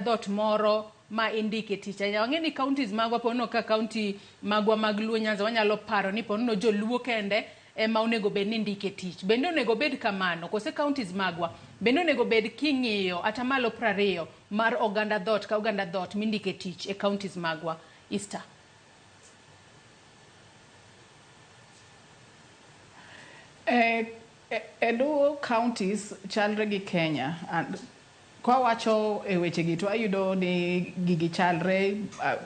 dot moro ma indike tich. Wang'eni counties magwa pono ka county magwa mag Luo Nyanza wanyalo paro ni pono joluo kende ema onego bed ni ndike tich. Bende onego bed kamano kose counties magwa bende onego bed king'iyo atamalo 20 mar oganda dot ka oganda dot mindike tich e counties magwa. Easter. Edo counties chalre gi Kenya and kwa wacho e weche gi to ayudo ni gigi chalre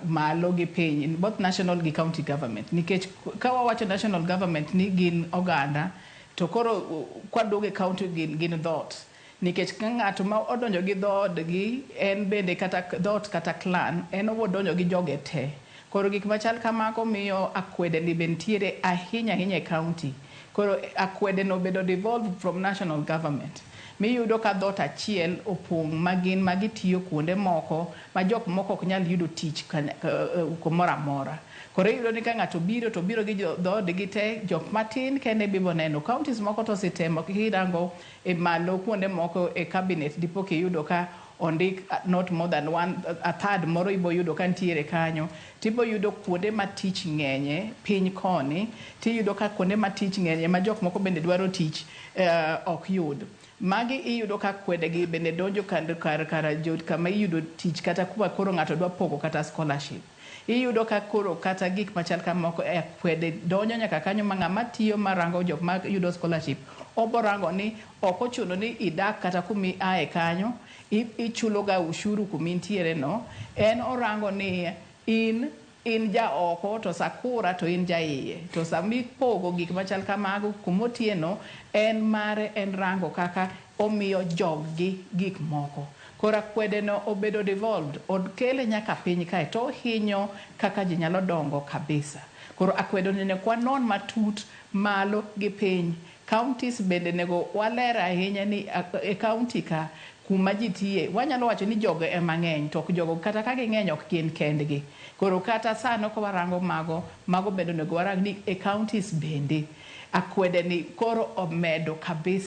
malo gi piny in both national gi county government nikech ka wacho national government ni gin oganda to koro kwadoge county gin dot nikech ka ng'ato ma odonjo gi dhood gi en bende kata dot kata clan en odonjo gi joge te koro gik machal kamako miyo akwede ni bentiere ahinya e county. Koro akwede no bedo devolved from national government. Miyudo ka dot achiel opong' magin magitiyo kuonde moko ma jok moko ok nyal yudo tich kumoro amora. Koro iyudo ni ka ng'ato biro to biro gi dhood gi te jok matin kende bibo neno. Counties moko to sitemo kirango e malo kuonde moko e cabinet dipo kiyudo ka ondik not more than a third moro ibo yudo ka ntiere kanyo tibo yudo kuonde ma tich ng'enye piny koni tiyudo ka kuonde ma tich ng'enye ma jok moko bende dwaro tich ok yud magi iyudo ka kwede gi bende donjo kar jot kama iyudo tich kata kuma koro ng'ato dwa pogo kata scholarship iyudo ka koro kata gik machal kamoko kwede donjo nyaka kanyo ma ng'ama tiyo marango jok ma yudo scholarship oborango ni ok ochuno ni idak kata kumi ae kanyo ichulo ga ushuru kumintiere no en orango ni in ja oko to sakura to in ja iye to sami pogo gik machal kamago kumotieno en mare en rango kaka omiyo joggi gik moko kora kwede no obedo devolved od kele nyaka piny kae to hinyo kaka ji nyalo dongo kabisa koro akwedo ne kwanon matut malo gi piny counties bende nego walera ahinya ni e county ka kuma ji tiye wanyalo wacho ni jogo e mang'eny to jogo kata ka ging'eny ok gin kendgi koro kata sano ko warango mago bende nego warang ni e counties bende akwede ni koro omedo kabisa